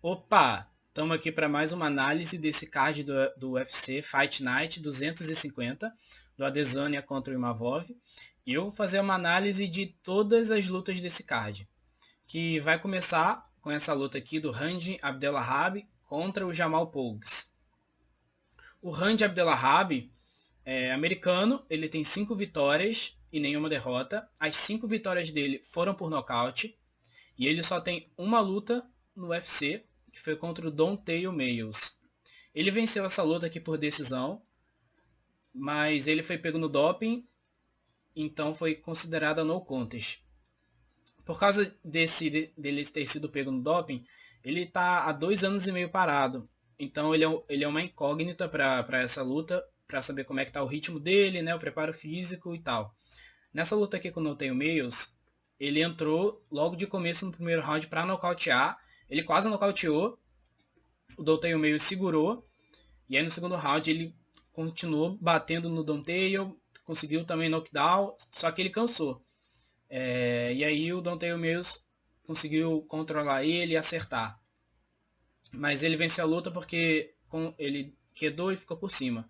Opa! Estamos aqui para mais uma análise desse card do UFC Fight Night 250, do Adesanya contra o Imavov. E eu vou fazer uma análise de todas as lutas desse card, que vai começar com essa luta aqui do Randy Abdelwahab contra o Jamal Pogues. O Randy Abdelwahab é americano, ele tem 5 vitórias e nenhuma derrota. As 5 vitórias dele foram por nocaute. E ele só tem uma luta no UFC, que foi contra o Don Tail Mayles. Ele venceu essa luta aqui por decisão, mas ele foi pego no doping, então foi considerada no contest. Por causa dele ter sido pego no doping, ele está há 2 anos e meio parado. Então ele é uma incógnita para essa luta, para saber como é que está o ritmo dele, né, o preparo físico e tal. Nessa luta aqui com o Don Tail Mayles, ele entrou logo de começo no primeiro round para nocautear. Ele quase nocauteou. O Don Tail Mayles segurou. E aí no segundo round ele continuou batendo no Don Tail. Conseguiu também knockdown. Só que ele cansou. E aí o Don Tail Mayles conseguiu controlar ele e acertar. Mas ele venceu a luta porque ele quedou e ficou por cima.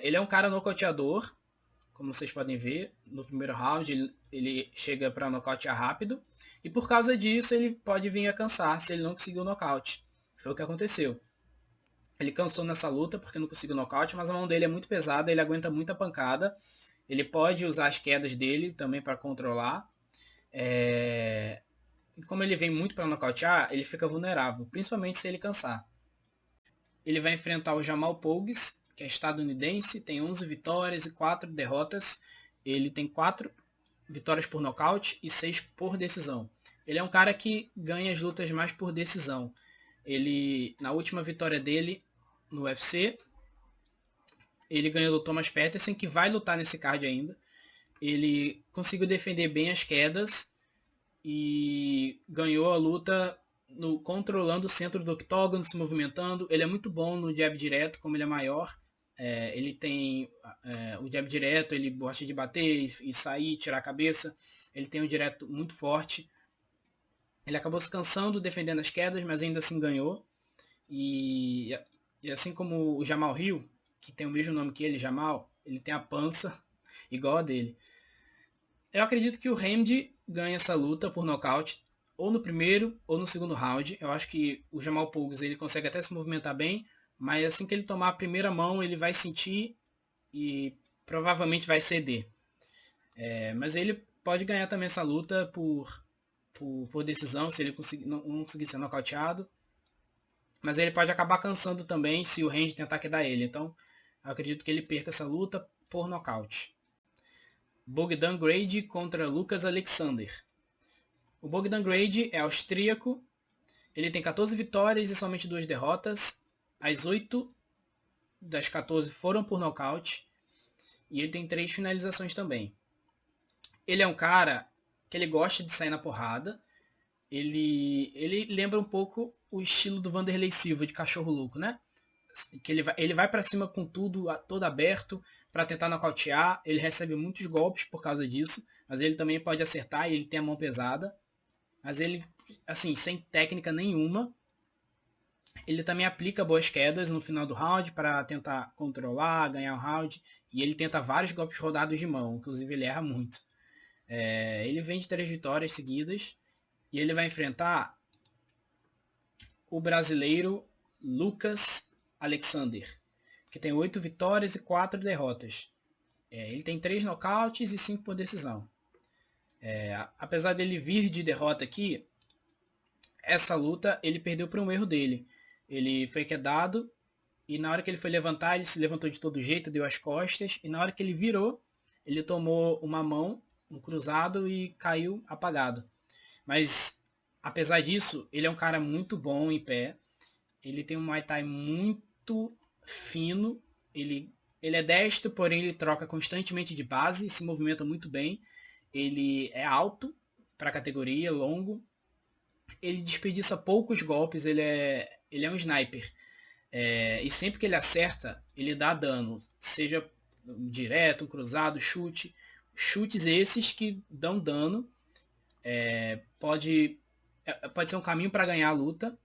Ele é um cara nocauteador. Como vocês podem ver, no primeiro round ele chega para nocautear rápido. E por causa disso ele pode vir a cansar se ele não conseguir o nocaute. Foi o que aconteceu. Ele cansou nessa luta porque não conseguiu o nocaute, mas a mão dele é muito pesada, ele aguenta muita pancada. Ele pode usar as quedas dele também para controlar. E como ele vem muito para nocautear, ele fica vulnerável, principalmente se ele cansar. Ele vai enfrentar o Jamal Pogues, que é estadunidense, tem 11 vitórias e 4 derrotas. Ele tem 4 vitórias por nocaute e 6 por decisão. Ele é um cara que ganha as lutas mais por decisão. Ele, na última vitória dele no UFC, ele ganhou do Thomas Peterson, que vai lutar nesse card ainda. Ele conseguiu defender bem as quedas e ganhou a luta controlando o centro do octógono, se movimentando. Ele é muito bom no jab direto, como ele é maior. Ele tem o jab direto, ele gosta de bater e sair, tirar a cabeça. Ele tem um direto muito forte. Ele acabou se cansando defendendo as quedas, mas ainda assim ganhou. E assim como o Jamal Hill, que tem o mesmo nome que ele, Jamal, ele tem a pança igual a dele. Eu acredito que o Hamdi ganha essa luta por nocaute, ou no primeiro ou no segundo round. Eu acho que o Jamal Pogues ele consegue até se movimentar bem, mas assim que ele tomar a primeira mão, ele vai sentir e provavelmente vai ceder. Mas ele pode ganhar também essa luta por decisão, se ele não conseguir ser nocauteado. Mas ele pode acabar cansando também se o Randy tentar quedar ele. Então, eu acredito que ele perca essa luta por nocaute. Bogdan Grade contra Lucas Alexander. O Bogdan Grade é austríaco. Ele tem 14 vitórias e somente 2 derrotas. As 8 das 14 foram por nocaute. E ele tem 3 finalizações também. Ele é um cara que ele gosta de sair na porrada. Ele lembra um pouco o estilo do Vanderlei Silva, de cachorro louco, né? Que ele vai para cima com tudo, todo aberto, para tentar nocautear. Ele recebe muitos golpes por causa disso, mas ele também pode acertar e ele tem a mão pesada. Mas ele, assim, sem técnica nenhuma. Ele também aplica boas quedas no final do round para tentar controlar, ganhar o round. E ele tenta vários golpes rodados de mão, inclusive ele erra muito. Ele vem de 3 vitórias seguidas. E ele vai enfrentar o brasileiro Lucas Alexander, que tem 8 vitórias e 4 derrotas. Ele tem 3 nocautes e 5 por decisão. Apesar dele vir de derrota aqui, essa luta ele perdeu por um erro dele. Ele foi quedado e na hora que ele foi levantar, ele se levantou de todo jeito, deu as costas, e na hora que ele virou, ele tomou uma mão, um cruzado e caiu apagado. Mas, apesar disso, ele é um cara muito bom em pé. Ele tem um Muay Thai muito fino. Ele é destro, porém ele troca constantemente de base, se movimenta muito bem. Ele é alto para a categoria, longo. Ele desperdiça poucos golpes, ele é um sniper. E sempre que ele acerta, ele dá dano. Seja direto, um cruzado, chute. Chutes esses que dão dano. Pode ser um caminho para ganhar a luta.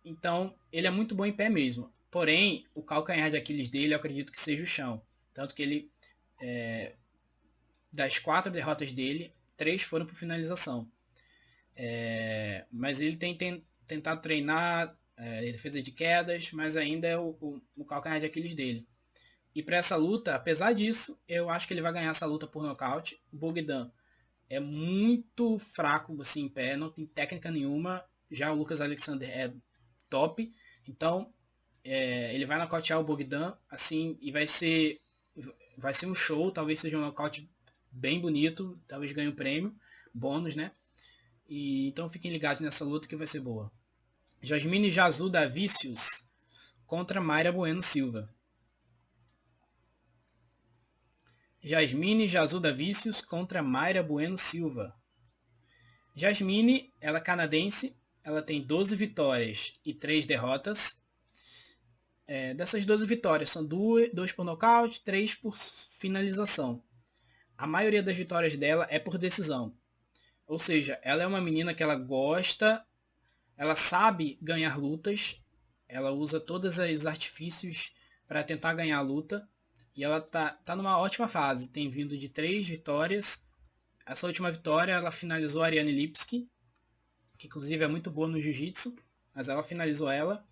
Então, ele é muito bom em pé mesmo. Porém, o calcanhar de Aquiles dele, eu acredito que seja o chão. Tanto que ele, das 4 derrotas dele, 3 foram por finalização. Mas ele tem tentado treinar defesa de quedas, mas ainda é o calcanhar de Aquiles dele. E para essa luta, apesar disso, eu acho que ele vai ganhar essa luta por nocaute. O Bogdan é muito fraco assim, em pé, não tem técnica nenhuma. Já o Lucas Alexander é top. Então, ele vai nocautear o Bogdan, assim, e vai ser um show. Talvez seja um nocaute bem bonito. Talvez ganhe um prêmio, bônus, né? E, então fiquem ligados nessa luta que vai ser boa. Jasmine Jassuda Vícios contra Mayra Bueno Silva. Jasmine Jassuda Vícios contra Mayra Bueno Silva. Jasmine, ela é canadense, ela tem 12 vitórias e 3 derrotas. Dessas 12 vitórias, são 2 por nocaute, 3 por finalização. A maioria das vitórias dela é por decisão. Ou seja, ela é uma menina que ela gosta, ela sabe ganhar lutas, ela usa todos os artifícios para tentar ganhar a luta. E ela tá numa ótima fase, tem vindo de 3 vitórias. Essa última vitória ela finalizou a Ariane Lipski, que inclusive é muito boa no jiu-jitsu, mas ela finalizou ela.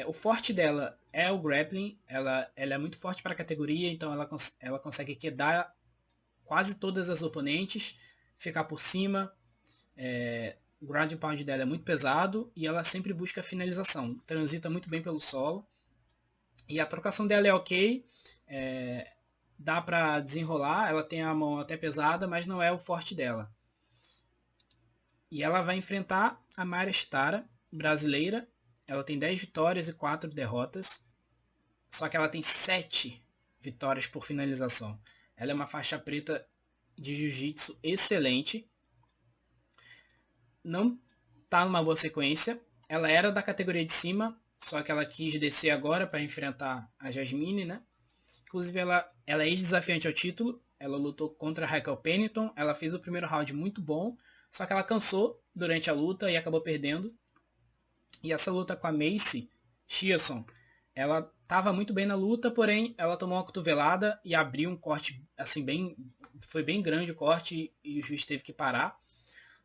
O forte dela é o grappling, ela é muito forte para a categoria, então ela consegue quedar quase todas as oponentes, ficar por cima. O ground and pound dela é muito pesado e ela sempre busca finalização, transita muito bem pelo solo. E a trocação dela é ok, dá para desenrolar, ela tem a mão até pesada, mas não é o forte dela. E ela vai enfrentar a Mayra Chitara, brasileira. Ela tem 10 vitórias e 4 derrotas, só que ela tem 7 vitórias por finalização. Ela é uma faixa preta de jiu-jitsu excelente. Não tá numa boa sequência. Ela era da categoria de cima, só que ela quis descer agora para enfrentar a Jasmine, né? Inclusive, ela é ex-desafiante ao título. Ela lutou contra a Raquel Pennington. Ela fez o primeiro round muito bom, só que ela cansou durante a luta e acabou perdendo. E essa luta com a Macy Chiasson, ela estava muito bem na luta, porém ela tomou uma cotovelada e abriu um corte assim foi bem grande o corte e o juiz teve que parar.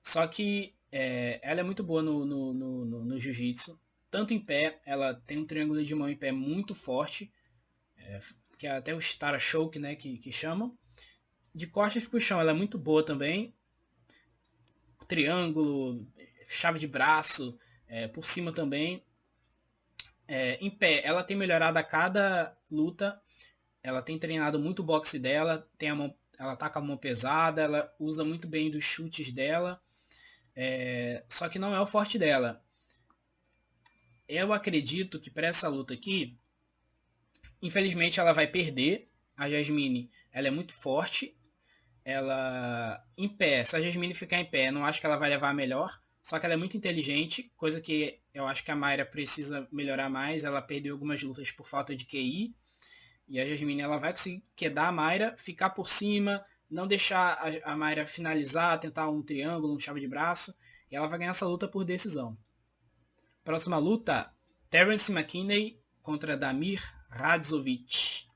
Só que ela é muito boa no jiu-jitsu, tanto em pé, ela tem um triângulo de mão em pé muito forte, que é até o Stara Choke, né, que chamam. De costas pro chão ela é muito boa também, triângulo, chave de braço, por cima também. Em pé, ela tem melhorado a cada luta. Ela tem treinado muito o boxe dela. Ela tá com a mão pesada. Ela usa muito bem dos chutes dela. Só que não é o forte dela. Eu acredito que para essa luta aqui, infelizmente ela vai perder. A Jasmine, ela é muito forte. Ela em pé, se a Jasmine ficar em pé, não acho que ela vai levar a melhor. Só que ela é muito inteligente, coisa que eu acho que a Mayra precisa melhorar mais. Ela perdeu algumas lutas por falta de QI. E a Jasmine ela vai conseguir quedar a Mayra, ficar por cima, não deixar a Mayra finalizar, tentar um triângulo, um chave de braço. E ela vai ganhar essa luta por decisão. Próxima luta, Terence McKinney contra Damir Radzovic.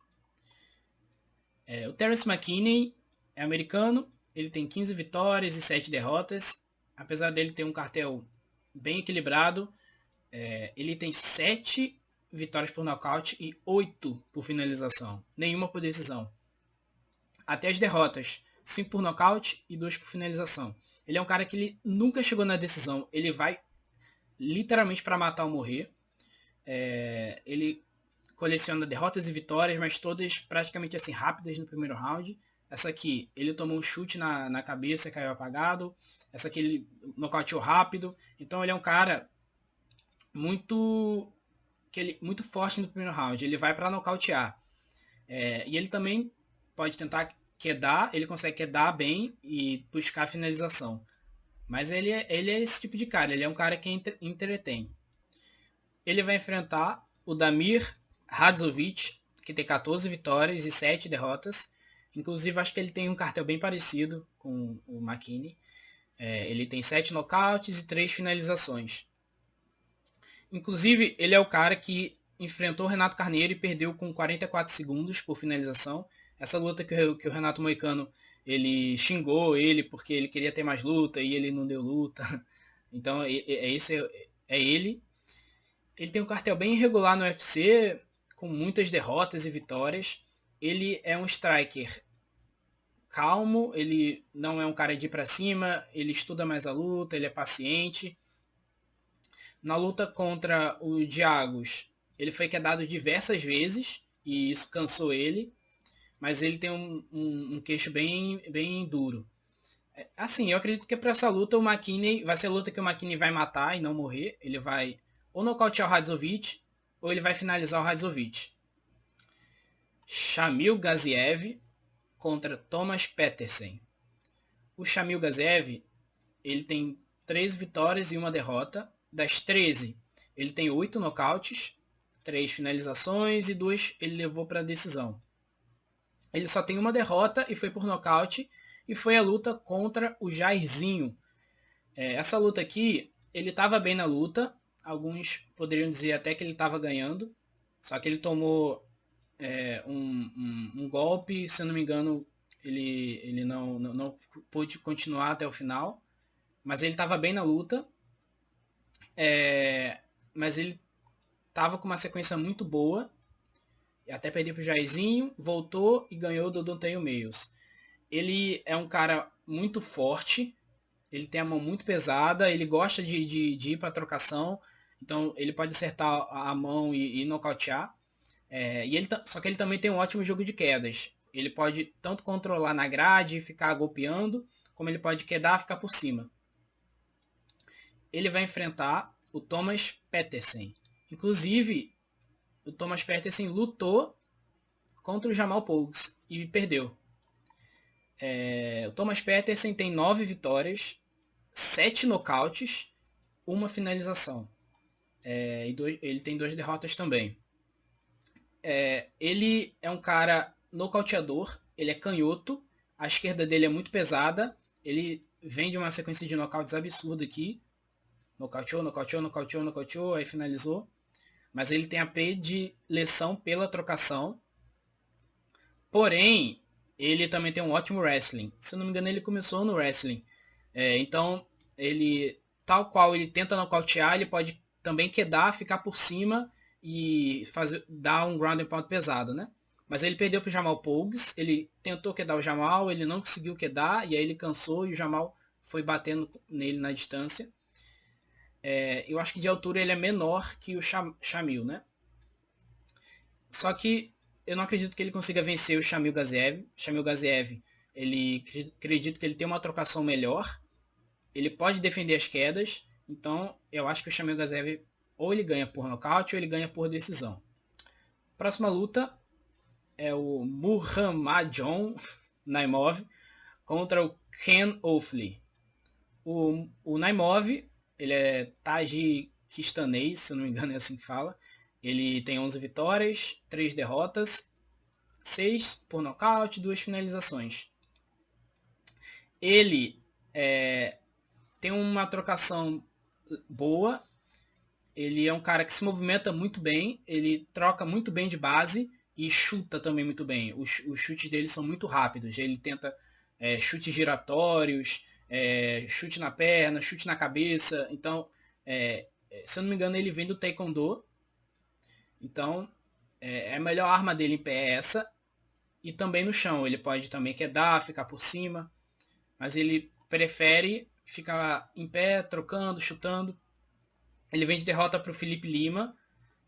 O Terence McKinney é americano, ele tem 15 vitórias e 7 derrotas. Apesar dele ter um cartel bem equilibrado, ele tem 7 vitórias por nocaute e 8 por finalização. Nenhuma por decisão. Até as derrotas, 5 por nocaute e 2 por finalização. Ele é um cara que ele nunca chegou na decisão. Ele vai literalmente para matar ou morrer. Ele coleciona derrotas e vitórias, mas todas praticamente assim rápidas no primeiro round. Essa aqui, ele tomou um chute na cabeça e caiu apagado. Essa aqui, ele nocauteou rápido. Então, ele é um cara muito forte no primeiro round. Ele vai para nocautear. E ele também pode tentar quedar. Ele consegue quedar bem e buscar a finalização. Mas ele é esse tipo de cara. Ele é um cara que entretém. Ele vai enfrentar o Damir Radzovic, que tem 14 vitórias e 7 derrotas. Inclusive, acho que ele tem um cartel bem parecido com o McKinney. Ele tem 7 nocautes e 3 finalizações. Inclusive, ele é o cara que enfrentou o Renato Carneiro e perdeu com 44 segundos por finalização. Essa luta que o Renato Moicano, ele xingou ele porque ele queria ter mais luta e ele não deu luta. Então, esse é ele. Ele tem um cartel bem irregular no UFC, com muitas derrotas e vitórias. Ele é um striker calmo, ele não é um cara de ir pra cima, ele estuda mais a luta, ele é paciente. Na luta contra o Diagos, ele foi quedado diversas vezes e isso cansou ele, mas ele tem um queixo bem duro. Assim, eu acredito que para essa luta o McKinney vai ser a luta que o McKinney vai matar e não morrer. Ele vai ou nocautear o Hadzovic ou ele vai finalizar o Hadzovic. Shamil Gaziev contra Thomas Petersen. O Shamil Gaziev, ele tem 13 vitórias e uma derrota. Das 13, ele tem 8 nocautes, 3 finalizações e 2 ele levou para decisão. Ele só tem uma derrota e foi por nocaute, e foi a luta contra o Jairzinho. Essa luta aqui, ele estava bem na luta, alguns poderiam dizer até que ele estava ganhando, só que ele tomou um golpe, se eu não me engano, ele não pôde continuar até o final, mas ele estava bem na luta. Mas ele estava com uma sequência muito boa, até perdeu para o Jairzinho, voltou e ganhou do Donteio Meios. Ele é um cara muito forte, ele tem a mão muito pesada, ele gosta de ir para a trocação, então ele pode acertar a mão e nocautear. Só que ele também tem um ótimo jogo de quedas. Ele pode tanto controlar na grade e ficar golpeando, como ele pode quedar e ficar por cima. Ele vai enfrentar o Thomas Petersen. Inclusive, o Thomas Petersen lutou contra o Jamal Pogues e perdeu. O Thomas Petersen tem 9 vitórias, 7 nocautes, 1 finalização. Ele tem 2 derrotas também. Ele é um cara nocauteador, ele é canhoto, a esquerda dele é muito pesada, ele vem de uma sequência de nocautes absurda aqui. Nocauteou, aí finalizou. Mas ele tem a predileção pela trocação. Porém, ele também tem um ótimo wrestling. Se eu não me engano, ele começou no wrestling. Então, ele, tal qual ele tenta nocautear, ele pode também quedar, ficar por cima e dar um ground and pound pesado, né? Mas ele perdeu para o Jamal Pogues. Ele tentou quedar o Jamal, ele não conseguiu quedar, e aí ele cansou e o Jamal foi batendo nele na distância. Eu acho que de altura ele é menor que o Shamil, né? Só que eu não acredito que ele consiga vencer o Shamil Gaziev. Shamil Gaziev, acredito que ele tem uma trocação melhor. Ele pode defender as quedas. Então, eu acho que o Shamil Gaziev ou ele ganha por nocaute ou ele ganha por decisão. Próxima luta é o Muhammadjon Naimov contra o Ken Ofley. O Naimov, ele é tajiquistanês, se não me engano é assim que fala. Ele tem 11 vitórias, 3 derrotas, 6 por nocaute, 2 finalizações. Ele tem uma trocação boa. Ele é um cara que se movimenta muito bem, ele troca muito bem de base e chuta também muito bem. Os chutes dele são muito rápidos. Ele tenta chutes giratórios, chute na perna, chute na cabeça. Então, se eu não me engano, ele vem do Taekwondo. Então, a melhor arma dele em pé é essa. E também no chão. Ele pode também quedar, ficar por cima. Mas ele prefere ficar em pé, trocando, chutando. Ele vem de derrota para o Felipe Lima,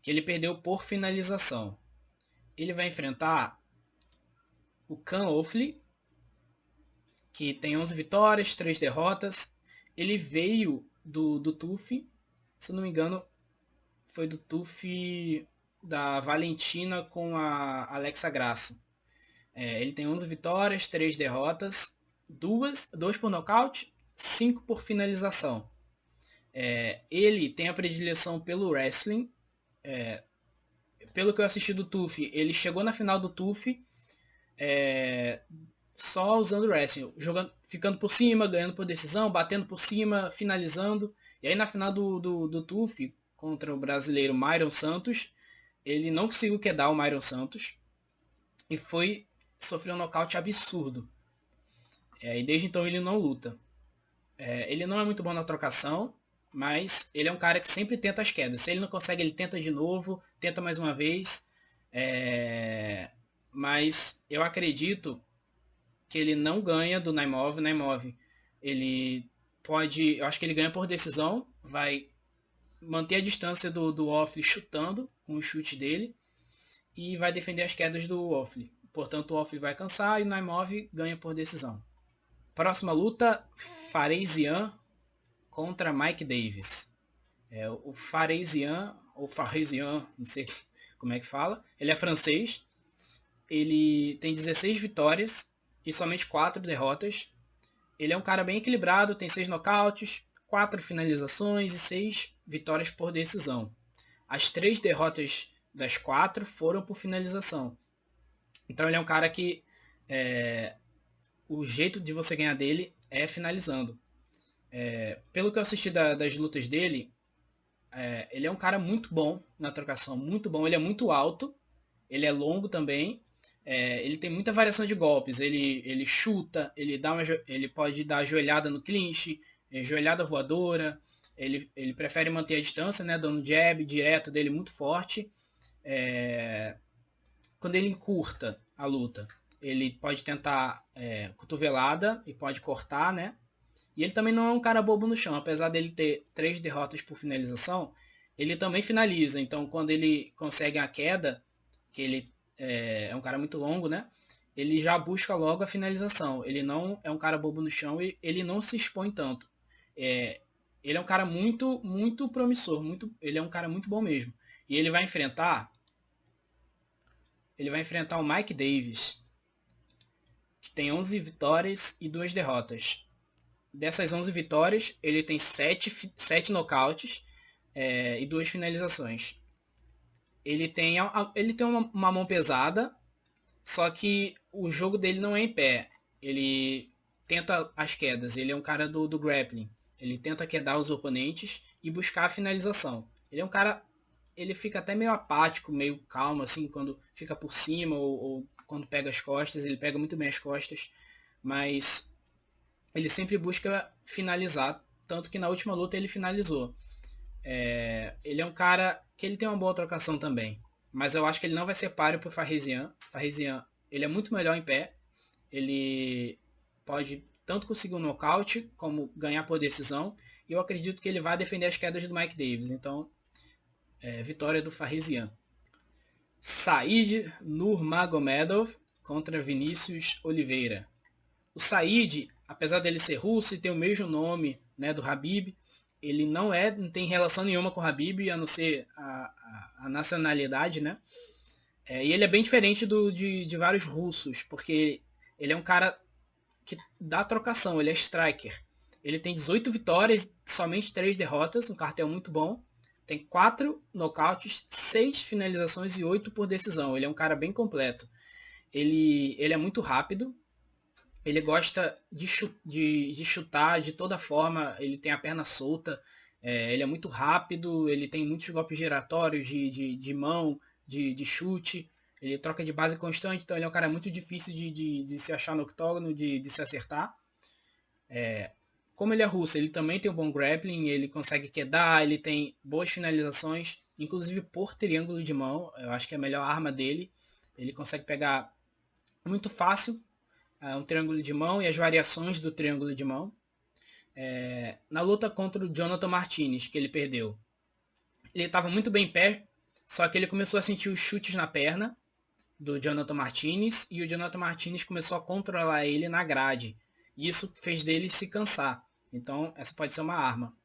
que ele perdeu por finalização. Ele vai enfrentar o Ken Ofley, que tem 11 vitórias, 3 derrotas. Ele veio do TUF, se não me engano, foi do TUF da Valentina com a Alexa Graça. Ele tem 11 vitórias, 3 derrotas, 2 por nocaute, 5 por finalização. Ele tem a predileção pelo wrestling. Pelo que eu assisti do TUF, ele chegou na final do TUF só usando wrestling, ficando por cima, ganhando por decisão, batendo por cima, finalizando. E aí na final do TUF, contra o brasileiro Myron Santos. Ele não conseguiu quedar o Myron Santos e sofreu um nocaute absurdo. E desde então ele não luta. Ele não é muito bom na trocação, mas ele é um cara que sempre tenta as quedas. Se ele não consegue, ele tenta de novo, tenta mais uma vez. Mas eu acredito que ele não ganha do Naimov. Naimov, ele pode... Eu acho que ele ganha por decisão, vai manter a distância do Offley chutando com o chute dele e vai defender as quedas do Offley. Portanto, o Offley vai cansar e o Naimov ganha por decisão. Próxima luta, Faresian contra Mike Davis. O Faresian, ou Faresian, não sei como é que fala, ele é francês, ele tem 16 vitórias e somente 4 derrotas. Ele é um cara bem equilibrado, tem 6 nocautes, 4 finalizações e 6 vitórias por decisão. As 3 derrotas das 4 foram por finalização. Então ele é um cara que o jeito de você ganhar dele é finalizando. Pelo que eu assisti das lutas dele, ele é um cara muito bom na trocação, muito bom. Ele é muito alto, ele é longo também. Ele tem muita variação de golpes. Ele chuta, ele pode dar joelhada no clinch, joelhada voadora. Ele prefere manter a distância, né, dando jab direto dele muito forte. Quando ele encurta a luta, ele pode tentar cotovelada e pode cortar, né? E ele também não é um cara bobo no chão. Apesar dele ter 3 derrotas por finalização, ele também finaliza. Então, quando ele consegue a queda, que ele é um cara muito longo, né? Ele já busca logo a finalização. Ele não é um cara bobo no chão e ele não se expõe tanto. Ele é um cara muito, muito promissor. Ele é um cara muito bom mesmo. E ele vai enfrentar o Mike Davis, que tem 11 vitórias e 2 derrotas. Dessas 11 vitórias, ele tem 7 nocautes e 2 finalizações. Ele tem uma mão pesada, só que o jogo dele não é em pé. Ele tenta as quedas, ele é um cara do grappling. Ele tenta quedar os oponentes e buscar a finalização. Ele é um cara... Ele fica até meio apático, meio calmo, assim, quando fica por cima ou quando pega as costas. Ele pega muito bem as costas, mas ele sempre busca finalizar, tanto que na última luta ele finalizou. Ele é um cara que ele tem uma boa trocação também, mas eu acho que ele não vai ser páreo pro Faresian. Faresian, ele é muito melhor em pé, ele pode tanto conseguir um nocaute como ganhar por decisão, e eu acredito que ele vai defender as quedas do Mike Davis. Então, vitória do Faresian. Said Nurmagomedov contra Vinícius Oliveira. O Said, apesar dele ser russo e ter o mesmo nome, né, do Khabib, ele não tem relação nenhuma com o Khabib, a não ser a nacionalidade, né? E ele é bem diferente de vários russos, porque ele é um cara que dá trocação, ele é striker. Ele tem 18 vitórias, somente 3 derrotas, um cartel muito bom. Tem 4 nocautes, 6 finalizações e 8 por decisão. Ele é um cara bem completo. Ele é muito rápido. Ele gosta de chutar de toda forma. Ele tem a perna solta. Ele é muito rápido. Ele tem muitos golpes giratórios de mão, de chute. Ele troca de base constante. Então ele é um cara muito difícil de se achar no octógono, de se acertar. Como ele é russo, ele também tem um bom grappling. Ele consegue quedar. Ele tem boas finalizações. Inclusive por triângulo de mão. Eu acho que é a melhor arma dele. Ele consegue pegar muito fácil um triângulo de mão e as variações do triângulo de mão. Na luta contra o Jonathan Martinez, que ele perdeu, ele estava muito bem em pé, só que ele começou a sentir os chutes na perna do Jonathan Martinez e o Jonathan Martinez começou a controlar ele na grade. E isso fez dele se cansar. Então essa pode ser uma arma.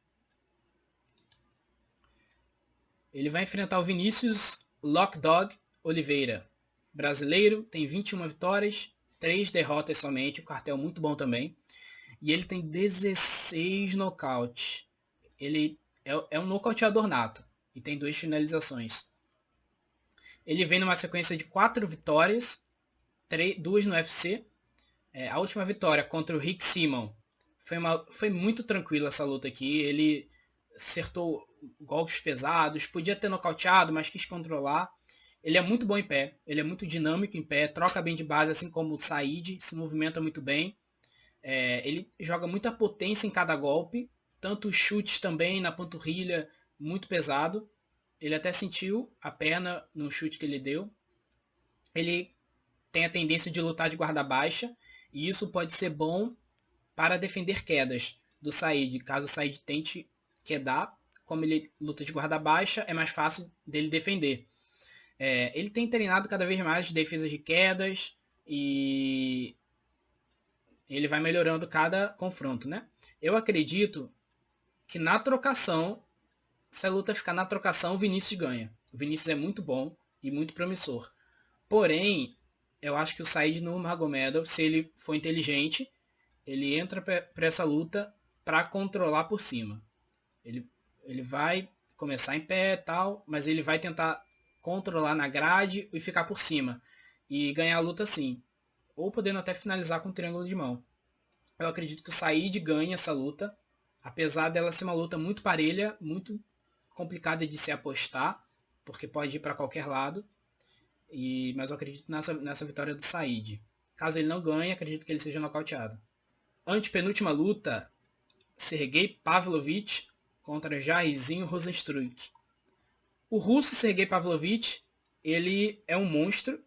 Ele vai enfrentar o Vinícius Lockdog Oliveira. Brasileiro, tem 21 vitórias, 3 derrotas somente, o cartel muito bom também. E ele tem 16 nocautes. Ele é um nocauteador nato e tem 2 finalizações. Ele vem numa sequência de 4 vitórias, 2 no UFC. A última vitória contra o Rick Simon foi muito tranquila essa luta aqui. Ele acertou golpes pesados, podia ter nocauteado, mas quis controlar. Ele é muito bom em pé, ele é muito dinâmico em pé, troca bem de base, assim como o Said, se movimenta muito bem. Ele joga muita potência em cada golpe, tanto os chutes também na panturrilha, muito pesado. Ele até sentiu a perna no chute que ele deu. Ele tem a tendência de lutar de guarda baixa, e isso pode ser bom para defender quedas do Said. Caso o Said tente quedar, como ele luta de guarda baixa, é mais fácil dele defender. Ele tem treinado cada vez mais defesas de quedas e ele vai melhorando cada confronto, né? Eu acredito que na trocação, se a luta ficar na trocação, o Vinícius ganha. O Vinícius é muito bom e muito promissor. Porém, eu acho que o Said Nurmagomedov, se ele for inteligente, ele entra para essa luta para controlar por cima. Ele vai começar em pé e tal, mas ele vai tentar controlar na grade e ficar por cima. E ganhar a luta assim. Ou podendo até finalizar com um triângulo de mão. Eu acredito que o Said ganha essa luta, apesar dela ser uma luta muito parelha, muito complicada de se apostar, porque pode ir para qualquer lado. Mas eu acredito nessa vitória do Said. Caso ele não ganhe, acredito que ele seja nocauteado. Antepenúltima luta, Sergei Pavlovich contra Jairzinho Rozenstruik. O russo Sergei Pavlovich, ele é um monstro.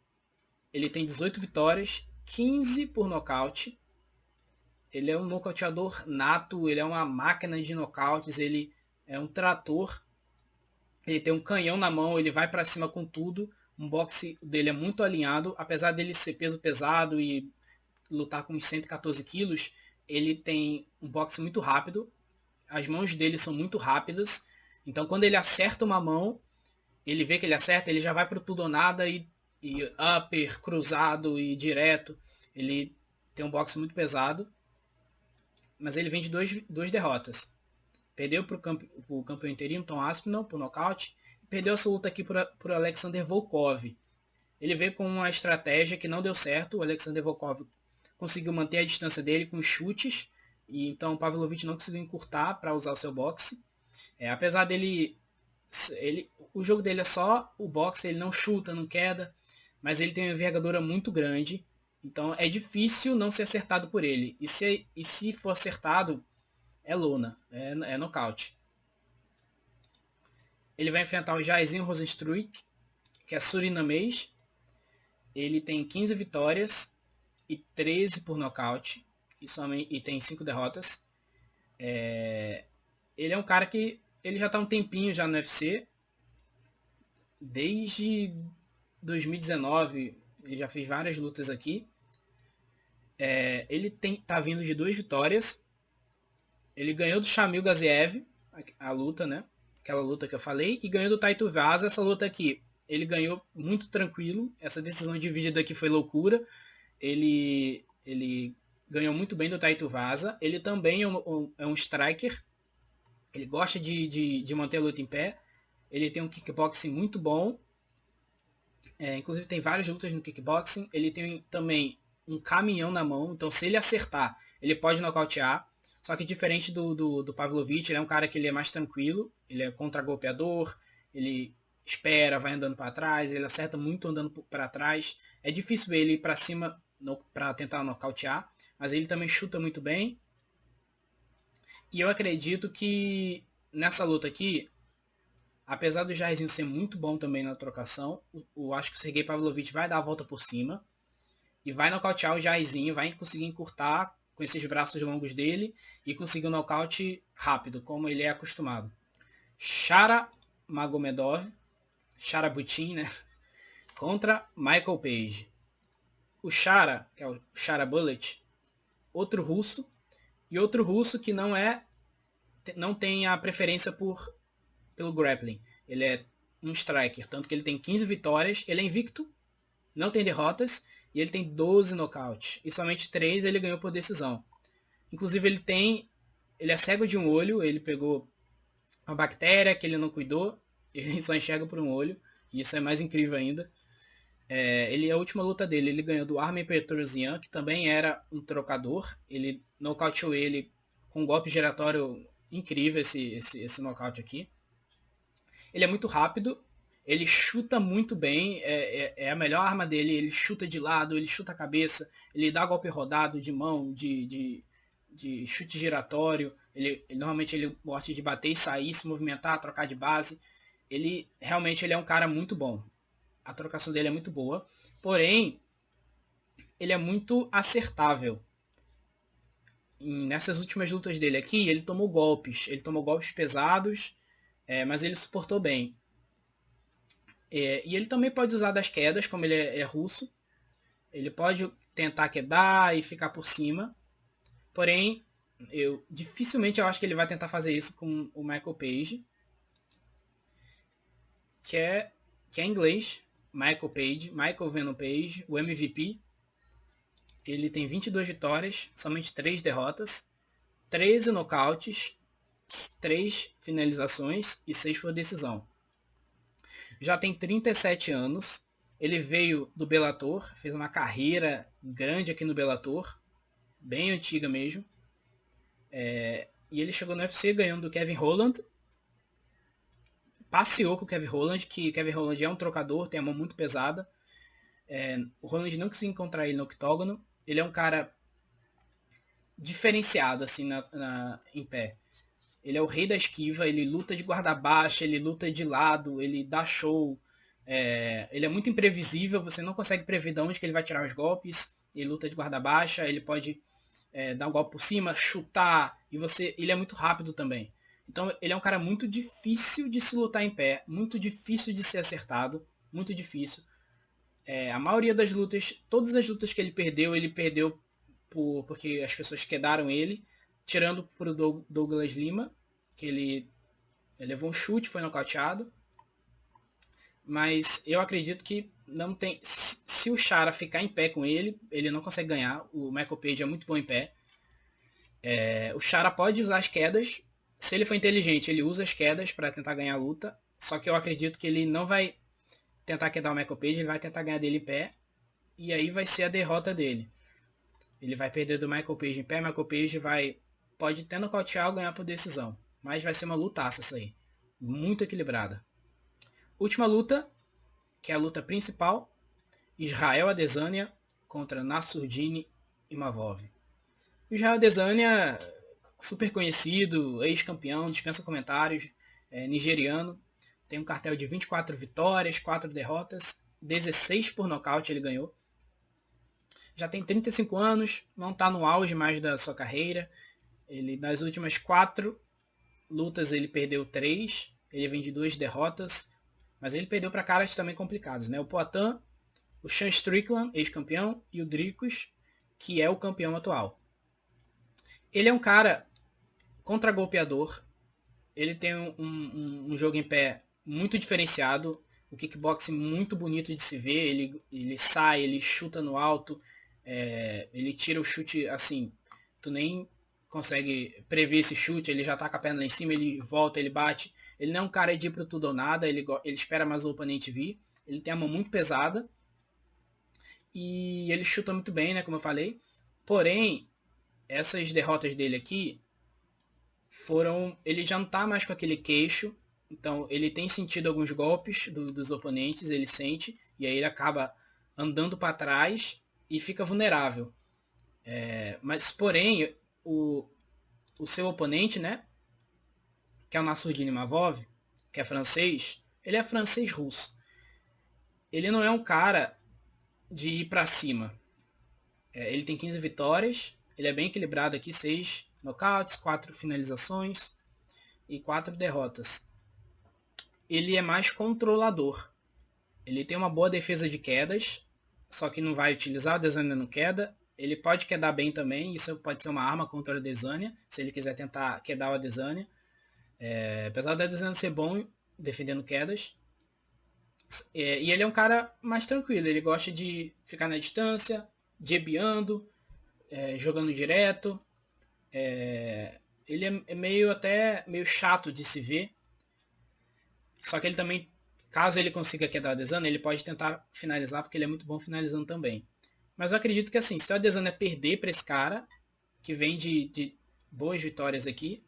Ele tem 18 vitórias, 15 por nocaute. Ele é um nocauteador nato, ele é uma máquina de nocautes, ele é um trator. Ele tem um canhão na mão, ele vai para cima com tudo. O boxe dele é muito alinhado, apesar dele ser peso pesado e lutar com uns 114 quilos, ele tem um boxe muito rápido. As mãos dele são muito rápidas. Então quando ele acerta uma mão, ele vê que ele acerta, ele já vai pro tudo ou nada e upper, cruzado e direto. Ele tem um boxe muito pesado. Mas ele vem de duas derrotas. Perdeu pro campeão interino, Tom Aspinall, por nocaute. E perdeu essa luta aqui por Alexander Volkov. Ele veio com uma estratégia que não deu certo. O Alexander Volkov conseguiu manter a distância dele com chutes. E então o Pavlovich não conseguiu encurtar para usar o seu boxe. Apesar dele... o jogo dele é só o boxe, ele não chuta, não queda. Mas ele tem uma envergadura muito grande. Então é difícil não ser acertado por ele. E se for acertado, é lona, é nocaute. Ele vai enfrentar o Jairzinho Rozenstruik, que é surinamês. Ele tem 15 vitórias e 13 por nocaute. E tem 5 derrotas. Ele é um cara que ele já está um tempinho já no UFC. Desde 2019, ele já fez várias lutas aqui. Ele tá vindo de 2 vitórias. Ele ganhou do Shamil Gaziev, a luta, né? Aquela luta que eu falei. E ganhou do Taito Vaza, essa luta aqui. Ele ganhou muito tranquilo. Essa decisão dividida aqui foi loucura. Ele ganhou muito bem do Taito Vaza. Ele também é um striker. Ele gosta de manter a luta em pé. Ele tem um kickboxing muito bom. Inclusive tem várias lutas no kickboxing. Ele tem também um caminhão na mão. Então se ele acertar, ele pode nocautear. Só que diferente do Pavlovich, ele é um cara que ele é mais tranquilo. Ele é contra-golpeador. Ele espera, vai andando para trás. Ele acerta muito andando para trás. É difícil ver ele ir para cima para tentar nocautear. Mas ele também chuta muito bem. E eu acredito que nessa luta aqui, apesar do Jairzinho ser muito bom também na trocação, eu acho que o Sergei Pavlovich vai dar a volta por cima e vai nocautear o Jairzinho, vai conseguir encurtar com esses braços longos dele e conseguir um nocaute rápido, como ele é acostumado. Shara Magomedov, Shara Butin, né? Contra Michael Page. O Shara, que é o Shara Bullet, outro russo, e outro russo que não tem a preferência pelo grappling. Ele é um striker, tanto que ele tem 15 vitórias, ele é invicto, não tem derrotas, e ele tem 12 nocautes. E somente 3 ele ganhou por decisão. Inclusive ele é cego de um olho, ele pegou uma bactéria que ele não cuidou, ele só enxerga por um olho, e isso é mais incrível ainda. A última luta dele, ele ganhou do Armen Petrosyan, que também era um trocador. Ele nocauteou ele com um golpe giratório incrível, esse nocaute aqui. Ele é muito rápido, ele chuta muito bem, é a melhor arma dele, ele chuta de lado, ele chuta a cabeça, ele dá golpe rodado de mão, de chute giratório, normalmente ele gosta de bater e sair, se movimentar, trocar de base. Ele realmente ele é um cara muito bom. A trocação dele é muito boa, porém ele é muito acertável. Nessas últimas lutas dele aqui, ele tomou golpes pesados, mas ele suportou bem. E ele também pode usar das quedas, como ele é russo. Ele pode tentar quedar e ficar por cima. Porém, dificilmente eu acho que ele vai tentar fazer isso com o Michael Page. Que é em inglês. Michael Venom Page, o MVP. Ele tem 22 vitórias, somente 3 derrotas, 13 nocautes, 3 finalizações e 6 por decisão. Já tem 37 anos, ele veio do Bellator, fez uma carreira grande aqui no Bellator, bem antiga mesmo. E ele chegou no UFC ganhando do Kevin Holland. Passeou com o Kevin Holland, que o Kevin Holland é um trocador, tem a mão muito pesada. O Holland não conseguiu encontrar ele no octógono. Ele é um cara diferenciado assim em pé. Ele é o rei da esquiva, ele luta de guarda baixa, ele luta de lado, ele dá show. Ele é muito imprevisível, você não consegue prever de onde que ele vai tirar os golpes. Ele luta de guarda baixa, ele pode dar um golpe por cima, chutar, e ele é muito rápido também. Então ele é um cara muito difícil de se lutar em pé, muito difícil de ser acertado, muito difícil. A maioria das lutas, todas as lutas que ele perdeu porque as pessoas quedaram ele, tirando pro Douglas Lima, que ele levou um chute, foi nocauteado. Mas eu acredito que não tem. Se o Chara ficar em pé com ele não consegue ganhar. O Michael Page é muito bom em pé. O Chara pode usar as quedas. Se ele for inteligente, ele usa as quedas para tentar ganhar a luta. Só que eu acredito que ele não vai tentar quedar o Michael Page, ele vai tentar ganhar dele em pé. E aí vai ser a derrota dele. Ele vai perder do Michael Page em pé. Michael Page pode até nocautear ou ganhar por decisão. Mas vai ser uma lutaça essa aí. Muito equilibrada. Última luta, que é a luta principal. Israel Adesanya contra Nassourdine Imavov. Israel Adesanya, super conhecido, ex-campeão, dispensa comentários, nigeriano. Tem um cartel de 24 vitórias, 4 derrotas, 16 por nocaute ele ganhou. Já tem 35 anos, não está no auge mais da sua carreira. Ele, nas últimas 4 lutas ele perdeu 3, ele vem de 2 derrotas, mas ele perdeu para caras também complicados, né? O Poatan, o Sean Strickland, ex-campeão, e o Dricus, que é o campeão atual. Ele é um cara contragolpeador, ele tem um jogo em pé muito diferenciado, o kickboxing muito bonito de se ver, ele sai, ele chuta no alto, ele tira o chute assim, tu nem consegue prever esse chute, ele já tá com a perna lá em cima, ele volta, ele bate. Ele não é um cara de ir pro tudo ou nada, ele espera mais o oponente vir. Ele tem a mão muito pesada. E ele chuta muito bem, né, como eu falei. Porém, essas derrotas dele aqui ele já não tá mais com aquele queixo. Então, ele tem sentido alguns golpes dos oponentes, ele sente. E aí ele acaba andando para trás e fica vulnerável. Mas, porém, o seu oponente, né, que é o Nassourdine Imavov, que é francês, ele é francês-russo. Ele não é um cara de ir para cima. Ele tem 15 vitórias, ele é bem equilibrado aqui, 6 nocautes, 4 finalizações e 4 derrotas. Ele é mais controlador. Ele tem uma boa defesa de quedas, só que não vai utilizar, o Adesanya não queda. Ele pode quedar bem também, isso pode ser uma arma contra o Adesanya, se ele quiser tentar quedar o Adesanya. Apesar do Adesanya ser bom defendendo quedas. E ele é um cara mais tranquilo, ele gosta de ficar na distância, jebeando, jogando direto. Ele é meio chato de se ver. Só que ele também, caso ele consiga quedar o Adesanya, ele pode tentar finalizar, porque ele é muito bom finalizando também. Mas eu acredito que assim, se o Adesanya perder para esse cara, que vem de boas vitórias aqui,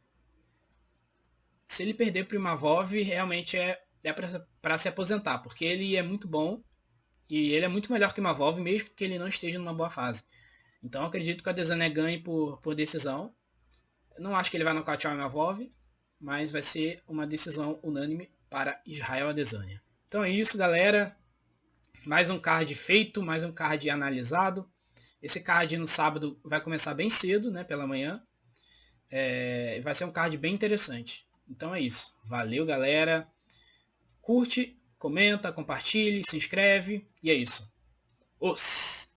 se ele perder pro Imavov, realmente é para se aposentar, porque ele é muito bom e ele é muito melhor que o Imavov, mesmo que ele não esteja numa boa fase. Então eu acredito que o Adesanya ganhe por decisão. Eu não acho que ele vai nocautear o Imavov, mas vai ser uma decisão unânime para Israel Adesanya. Então é isso, galera. Mais um card feito, mais um card analisado. Esse card no sábado vai começar bem cedo, né, pela manhã. Vai ser um card bem interessante. Então é isso. Valeu, galera. Curte, comenta, compartilhe, se inscreve. E é isso. Os!